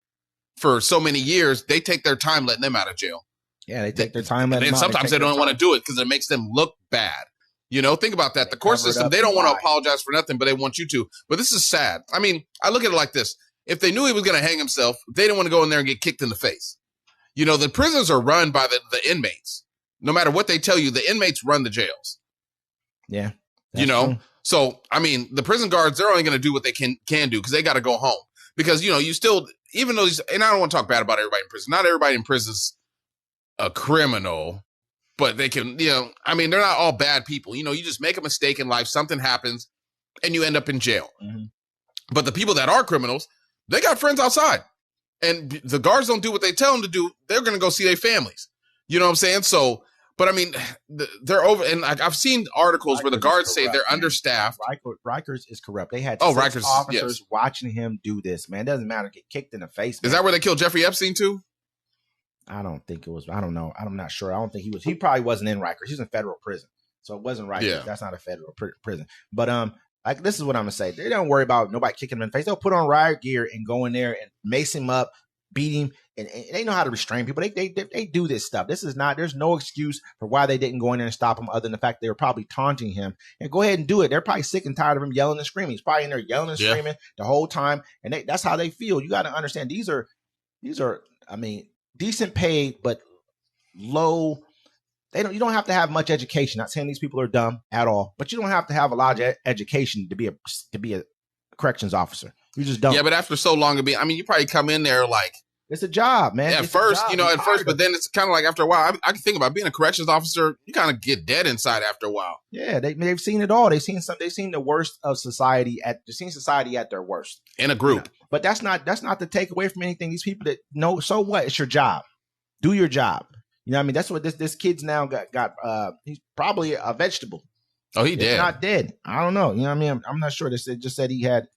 for so many years, they take their time letting them out of jail. Yeah, they take their time. And sometimes they don't want to do it because it makes them look bad. Think about that. The court system, they don't want to apologize for nothing, but they want you to. But this is sad. I mean, I look at it like this. If they knew he was going to hang himself, they didn't want to go in there and get kicked in the face. The prisons are run by the inmates. No matter what they tell you, the inmates run the jails. Yeah. True. So, I mean, the prison guards, they're only going to do what they can do because they got to go home. Because, you still, even though and I don't want to talk bad about everybody in prison. Not everybody in prison is a criminal, but they can, they're not all bad people. You just make a mistake in life, something happens, and you end up in jail. Mm-hmm. But the people that are criminals, they got friends outside. And the guards don't do what they tell them to do. They're going to go see their families. You know what I'm saying? So, but I mean, they're over, and I've seen articles where the guards say they're understaffed. Rikers is corrupt. They had six officers watching him do this, man. It doesn't matter. Get kicked in the face, man. Is that where they killed Jeffrey Epstein too? I don't think it was. I don't know. I'm not sure. I don't think he was. He probably wasn't in Rikers. He was in federal prison. So it wasn't Rikers. Yeah. That's not a federal prison. But this is what I'm going to say. They don't worry about nobody kicking him in the face. They'll put on riot gear and go in there and mace him up, beat him, and they know how to restrain people. They do this stuff. There's no excuse for why they didn't go in there and stop him other than the fact they were probably taunting him. And go ahead and do it. They're probably sick and tired of him yelling and screaming. He's probably in there yelling and screaming the whole time. And that's how they feel. You got to understand these are, decent paid, but low. You don't have to have much education. Not saying these people are dumb at all, but you don't have to have a lot of education to be a corrections officer. You just don't. Yeah, but after so long you probably come in there like, it's a job, man. Yeah, at first, but then it's kind of like after a while, I can think about being a corrections officer. You kind of get dead inside after a while. Yeah, they've seen it all. They've seen the worst of society they've seen society at their worst in a group. But that's not to take away from anything. These people that know, so what? It's your job. Do your job. You know what I mean? That's what this kid's now got. He's probably a vegetable. Oh, he dead. Not dead. I don't know. You know what I mean? I'm not sure. They just said he had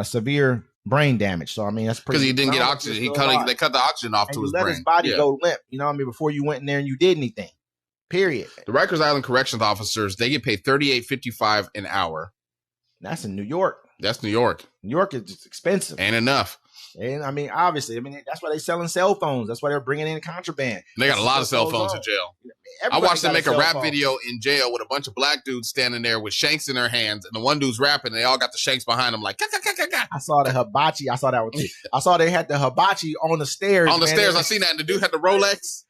severe brain damage. So I mean, that's pretty. Because he didn't get oxygen. They cut the oxygen off to his brain. His body go limp. You know what I mean? Before you went in there and you did anything. Period. The Rikers Island corrections officers, they get paid $38.55 an hour. That's in New York. That's New York. New York is just expensive. Ain't enough. And I mean, obviously, that's why they're selling cell phones. That's why they're bringing in contraband. They got a lot of cell phones in jail. I watched them make a rap video in jail with a bunch of black dudes standing there with shanks in their hands, and the one dude's rapping, and they all got the shanks behind them like, I saw the hibachi. I saw that one too. I saw they had the hibachi on the stairs. On the stairs, I seen that, and the dude had the Rolex.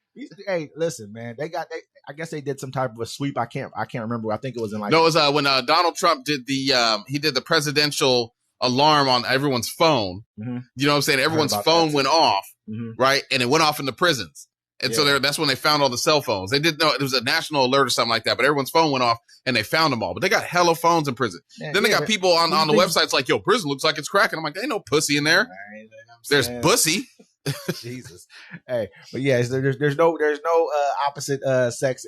Hey, listen, man. I guess they did some type of a sweep. I can't remember. I think it was in like. No, it was when Donald Trump did the presidential alarm on everyone's phone. Mm-hmm. You know what I'm saying? Everyone's phone went off, right? And it went off in the prisons. And so that's when they found all the cell phones. They didn't know it was a national alert or something like that, but everyone's phone went off and they found them all. But they got hella phones in prison. Yeah, then they got people on the websites like, yo, prison looks like it's cracking. I'm like, there ain't no pussy in there. Right, there's pussy. Jesus. Hey, but yeah, there's no opposite sex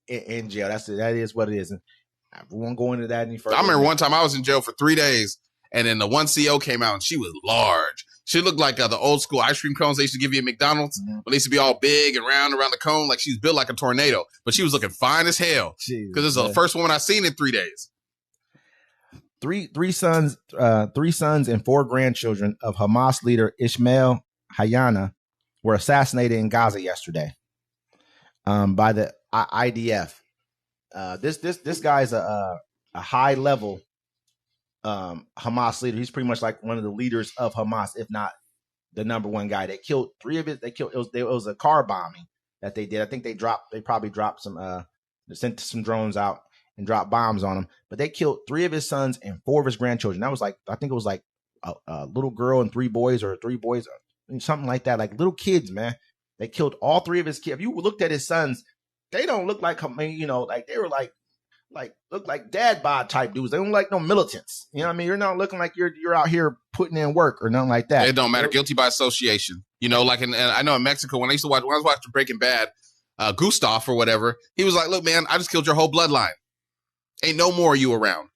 in jail. That is what it is. And we won't go into that any further. I remember one time I was in jail for 3 days, and then the one CO came out, and she was large. She looked like the old school ice cream cones they used to give you at McDonald's. Mm-hmm. But they used to be all big and round around the cone, like she was built like a tornado. But she was looking fine as hell because this is the first woman I've seen in 3 days. Three sons and 4 grandchildren of Hamas leader Ismail Hayana were assassinated in Gaza yesterday by the IDF. This guy's a high level Hamas leader. He's pretty much like one of the leaders of Hamas, if not the number one guy. They killed 3 of it. It was a car bombing that they did. I think they probably dropped some sent some drones out and dropped bombs on him. But they killed 3 of his sons and 4 of his grandchildren. That was like, I think it was like a little girl and 3 boys, or 3 boys, something like that. Like little kids, man. They killed all 3 of his kids. If you looked at his sons, they don't look like, like they were like look like dad bod type dudes. They don't like no militants. You know what I mean? You're not looking like you're out here putting in work or nothing like that. It don't matter. Guilty by association. Like and I know in Mexico when I was watching Breaking Bad, Gustav or whatever, he was like, look, man, I just killed your whole bloodline. Ain't no more of you around.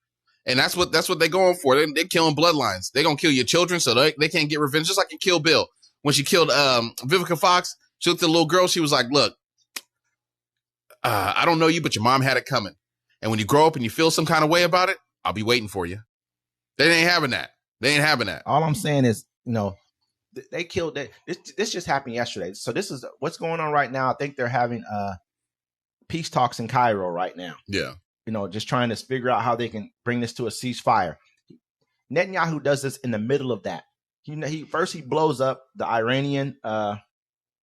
And that's what they're going for. They're killing bloodlines. They're gonna kill your children so they can't get revenge. Just like in Kill Bill. When she killed Vivica Fox, she looked at the little girl, she was like, look, I don't know you, but your mom had it coming. And when you grow up and you feel some kind of way about it, I'll be waiting for you. They ain't having that. All I'm saying is, they killed that. This just happened yesterday. So this is what's going on right now. I think they're having peace talks in Cairo right now. Yeah. Just trying to figure out how they can bring this to a ceasefire. Netanyahu does this in the middle of that. He blows up the Iranian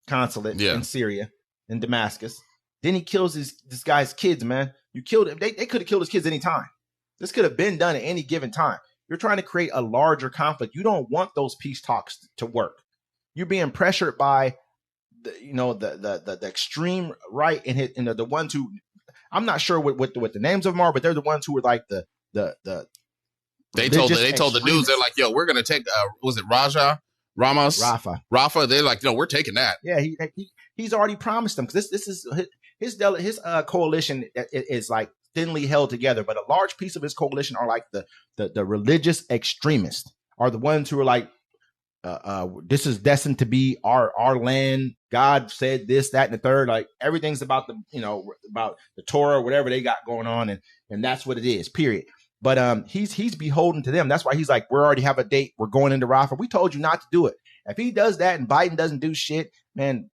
consulate in Syria, in Damascus. Then he kills this guy's kids, man. You killed him. They could have killed his kids any time. This could have been done at any given time. You're trying to create a larger conflict. You don't want those peace talks to work. You're being pressured by the extreme right and the ones who, I'm not sure what the names of them are, but they're the ones who were like the They told the news, they're like, yo, we're gonna take was it Rafa? They're like, no, we're taking that. Yeah, he's already promised them, because this is his coalition is like thinly held together, but a large piece of his coalition are like the religious extremists, are the ones who are like, this is destined to be our land. God said this, that, and the third. Like everything's about about the Torah or whatever they got going on, and that's what it is. Period. But he's beholden to them. That's why he's like, we already have a date. We're going into Rafah. We told you not to do it. If he does that and Biden doesn't do shit, man,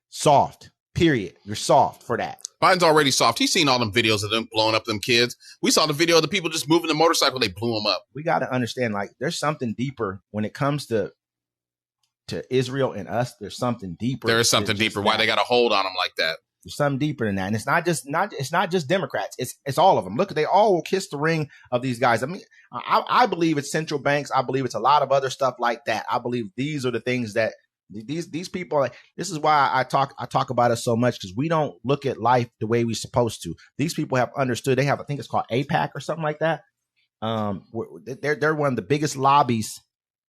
soft. Period. You're soft for that. Biden's already soft. He's seen all them videos of them blowing up them kids. We saw the video of the people just moving the motorcycle. They blew them up. We got to understand, like, there's something deeper when it comes to Israel and us. There's something deeper. There is something deeper. Why they got a hold on them like that? There's something deeper than that. And it's not just Democrats. It's all of them. Look, they all will kiss the ring of these guys. I mean, I believe it's central banks. I believe it's a lot of other stuff like that. I believe these are the things that these people, like, this is why I talk about it so much, because we don't look at life the way we're supposed to. These people have understood. They have, I think it's called AIPAC or something like that. They're one of the biggest lobbies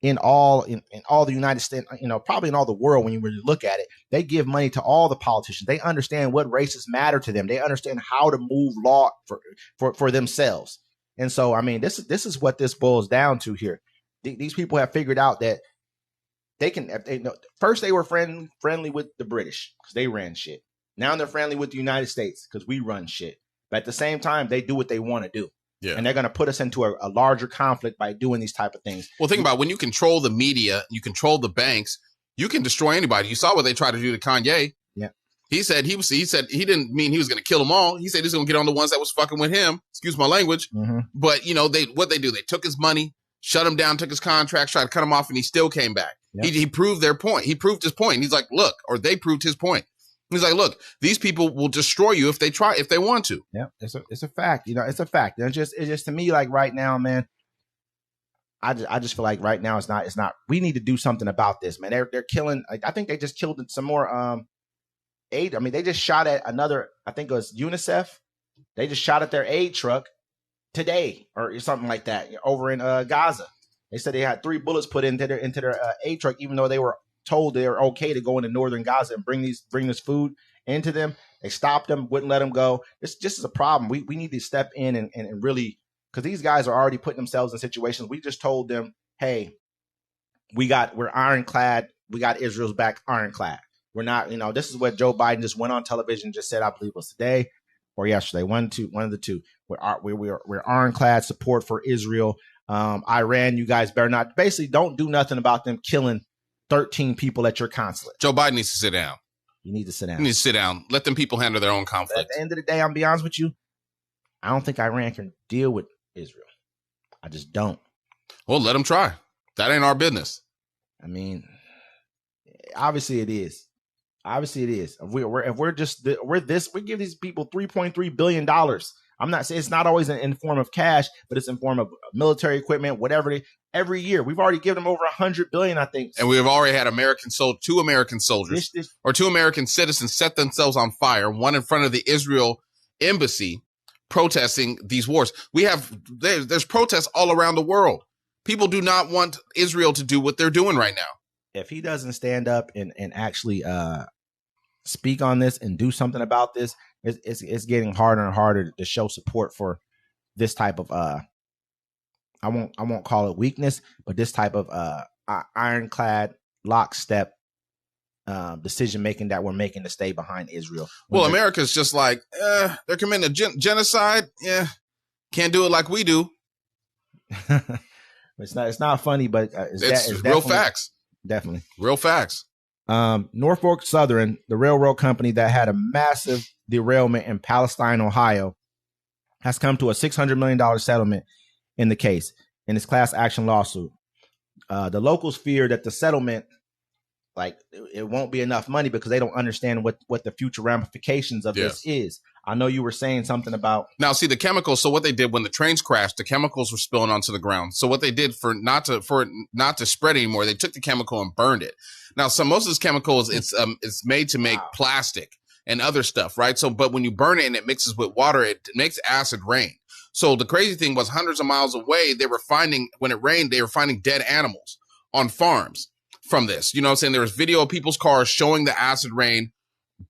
in all the United States, probably in all the world. When you really look at it, they give money to all the politicians. They understand what races matter to them. They understand how to move law for themselves. And so, I mean, this is what this boils down to here. These people have figured out that they can. If they know, first they were friendly with the British because they ran shit. Now they're friendly with the United States because we run shit. But at the same time, they do what they want to do. Yeah. And they're going to put us into a larger conflict by doing these type of things. Well, think about when you control the media, you control the banks, you can destroy anybody. You saw what they tried to do to Kanye. Yeah. He said he didn't mean he was going to kill them all. He said he was going to get on the ones that was fucking with him. Excuse my language. Mm-hmm. But they took his money, shut him down, took his contracts, tried to cut him off, and he still came back. Yep. He proved their point. He proved his point. He's like, look, or they proved his point. He's like, look, these people will destroy you if they want to. Yeah, it's a fact. It's a fact. And it's just to me, like right now, man, I just feel like right now it's not. We need to do something about this, man. They're killing. I think they just killed some more aid. I mean, they just shot at another. I think it was UNICEF. They just shot at their aid truck today or something like that over in Gaza. They said they had 3 bullets put into their aid truck, even though they were told they were okay to go into northern Gaza and bring this food into them. They stopped them, wouldn't let them go. This just is a problem. We need to step in and really, because these guys are already putting themselves in situations. We just told them, hey, we're ironclad. We got Israel's back ironclad. We're not, this is what Joe Biden just went on television and just said, I believe it was today or yesterday, one of the two. We're ironclad support for Israel. Iran, you guys better not, basically don't do nothing about them killing 13 people at your consulate. Joe Biden needs to sit down. You need to sit down. You need to sit down. Let them people handle their own conflict. But at the end of the day, I'm be honest with you, I don't think Iran can deal with Israel. I just don't. Well, let them try. That ain't our business. I mean, obviously it is. Obviously it is. We give these people $3.3 billion. I'm not saying it's not always in form of cash, but it's in form of military equipment, whatever. Every year, we've already given them over $100 billion, I think. And we've already had two American soldiers or 2 American citizens set themselves on fire, one in front of the Israel embassy, protesting these wars. There's protests all around the world. People do not want Israel to do what they're doing right now. If he doesn't stand up and actually speak on this and do something about this, it's getting harder and harder to show support for this type of I won't call it weakness, but this type of ironclad lockstep decision making that we're making to stay behind Israel. Well, America's just like they're committing a genocide. Yeah, can't do it like we do. It's not funny, but it's real facts. Definitely real facts. Norfolk Southern, the railroad company that had a massive derailment in Palestine, Ohio, has come to a $600 million settlement in the case in its class action lawsuit. The locals fear that the settlement, it won't be enough money because they don't understand what the future ramifications of this is. I know you were saying something about now. See the chemicals. So what they did when the trains crashed, the chemicals were spilling onto the ground. So what they did for it not to spread anymore, they took the chemical and burned it. Now, most of this chemicals, it's made to make plastic and other stuff, right? So, but when you burn it and it mixes with water, it makes acid rain. So the crazy thing was, hundreds of miles away, when it rained, they were finding dead animals on farms from this. You know what I'm saying? There was video of people's cars showing the acid rain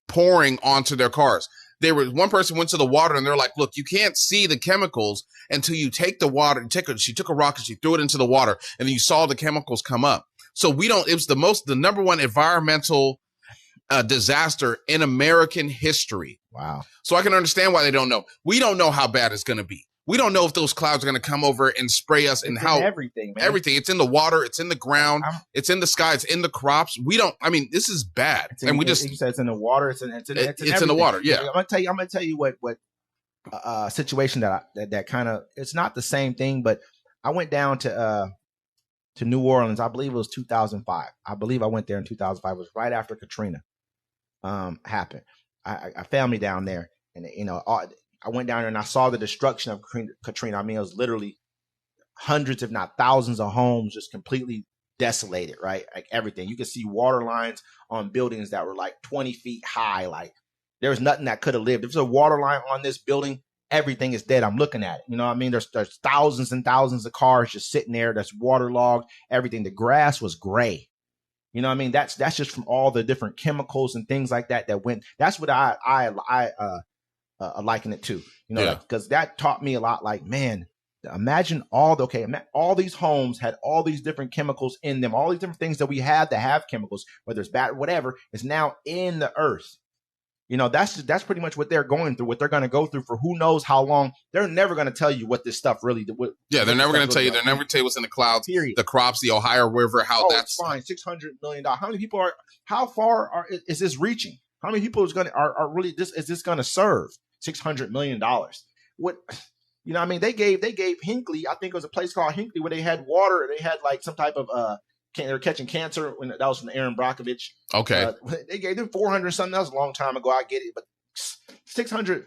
pouring onto their cars. One person went to the water and they're like, look, you can't see the chemicals until you take the water. She took a rock and she threw it into the water and then you saw the chemicals come up. So it was the number one environmental disaster in American history. Wow. So I can understand why they don't know. We don't know how bad it's going to be. We don't know if those clouds are going to come over and spray us and how everything, man. Everything. It's in the water. It's in the ground. It's in the sky. It's in the crops. This is bad. You said it's in the water. It's in the water. Yeah. I'm going to tell you what situation that kind of, it's not the same thing, but I went down to New Orleans. I believe it was 2005. I believe I went there in 2005. It was right after Katrina happened. I family down there, and I went down there and I saw the destruction of Katrina. I mean, it was literally hundreds, if not thousands, of homes just completely desolated, right? Like everything. You could see water lines on buildings that were like 20 feet high. Like there was nothing that could have lived. If there's a water line on this building, everything is dead. I'm looking at it. You know what I mean? There's thousands and thousands of cars just sitting there. That's waterlogged. Everything. The grass was gray. You know what I mean? That's just from all the different chemicals and things like that went. That's what I liken it to. Because that taught me a lot. Like, man, Imagine all these homes had all these different chemicals in them, all these different things that we had that have chemicals, whether it's bad, whatever, is now in the earth. You know, that's pretty much what they're going through, what they're going to go through for who knows how long. They're never going to tell you what this stuff really. They're never going to tell you. They're never going to tell you what's in the clouds, period. The crops, the Ohio River, how that's fine. $600 million. How many people are? How far is this reaching? How many people are really this? Is this going to serve $600 million? What? You know, I mean, they gave Hinckley. I think it was a place called Hinckley where they had water. They had like some type of they were catching cancer when that was from Aaron Brockovich. Okay. They gave them 400 something. That was a long time ago. I get it, but 600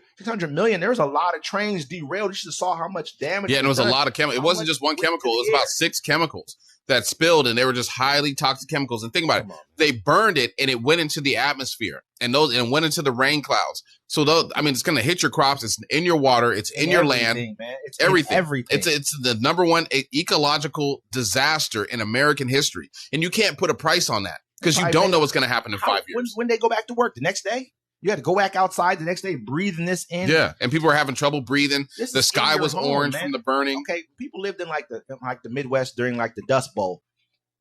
million. There was a lot of trains derailed. You should have saw how much damage. Yeah, and it was a lot of chemicals. It wasn't just one chemical. It was about 6 chemicals that spilled, and they were just highly toxic chemicals. And think about it. They burned it, and it went into the atmosphere, and went into the rain clouds. So it's going to hit your crops. It's in your water. It's in your land. Man. It's everything. It's the number one ecological disaster in American history, and you can't put a price on that because you don't know what's going to happen in 5 years. When they go back to work the next day, you had to go back outside the next day breathing this in. Yeah, and people were having trouble breathing. The sky was orange from the burning. Okay, people lived in like the Midwest during like the Dust Bowl.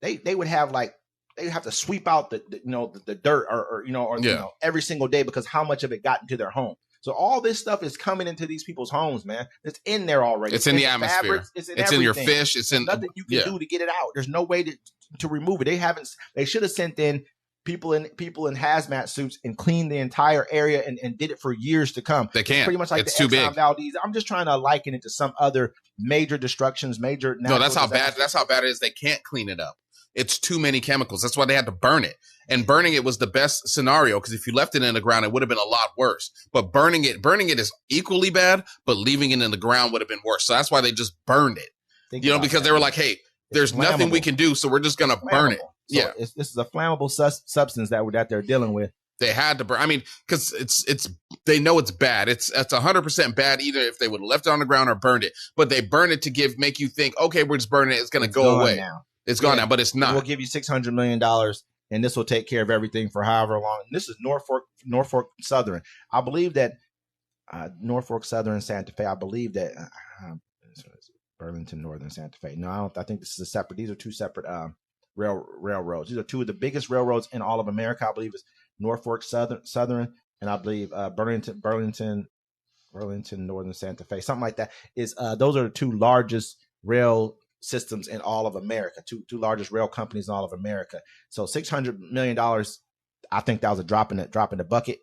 They would have like. They have to sweep out the dirt or every single day because how much of it got into their home. So all this stuff is coming into these people's homes, man. It's in there already. It's in the atmosphere. Fabrics, it's in your fish. It's in nothing you can do to get it out. There's no way to remove it. They should have sent in people in hazmat suits and cleaned the entire area and did it for years to come. They can't. It's pretty much like it's the too Exxon big. Valdez. I'm just trying to liken it to some other major destructions, major. No, that's how bad. That's how bad it is. They can't clean it up. It's too many chemicals. That's why they had to burn it. And burning it was the best scenario because if you left it in the ground, it would have been a lot worse. But burning it is equally bad, but leaving it in the ground would have been worse. So that's why they just burned it. Because they were like, hey, there's nothing we can do, so we're just going to burn it. So yeah. This is a flammable substance that they're dealing with. They had to burn. I mean, because they know it's bad. It's 100% bad either if they would have left it on the ground or burned it. But they burn it to make you think, okay, we're just burning it. It's going to go away. Now. It's gone now, but it's not. We'll give you $600 million, and this will take care of everything for however long. And this is Norfolk Southern. I believe that Norfolk Southern Santa Fe. I believe that Burlington Northern Santa Fe. No, I don't. I think this is a separate. These are two separate railroads. These are two of the biggest railroads in all of America. I believe it's Norfolk Southern, and I believe Burlington Northern Santa Fe, something like that. Those are the two largest rail systems in all of America, two largest rail companies in all of America. So $600 million, I think that was a drop in the bucket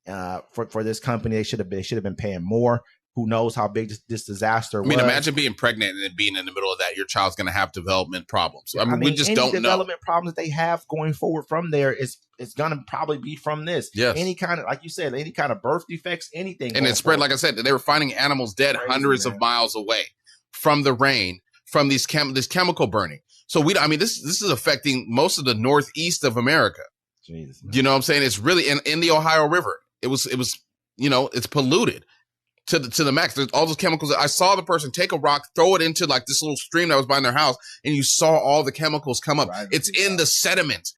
for this company. They should have been paying more. Who knows how big this disaster was? I mean, imagine being pregnant and then being in the middle of that. Your child's going to have development problems. I mean, we just don't know. Development problems that they have going forward from there is going to probably be from this. Yes. Any kind of, like you said, any kind of birth defects, anything. And it spread, like I said, they were finding animals dead hundreds of miles away from the rain, from this chemical burning. So this is affecting most of the northeast of America. Jesus, you know what I'm saying? It's really in the Ohio River. It was it's polluted to the max. There's all those chemicals. I saw the person take a rock, throw it into like this little stream that was behind their house, and you saw all the chemicals come up. Right. It's in the sediment.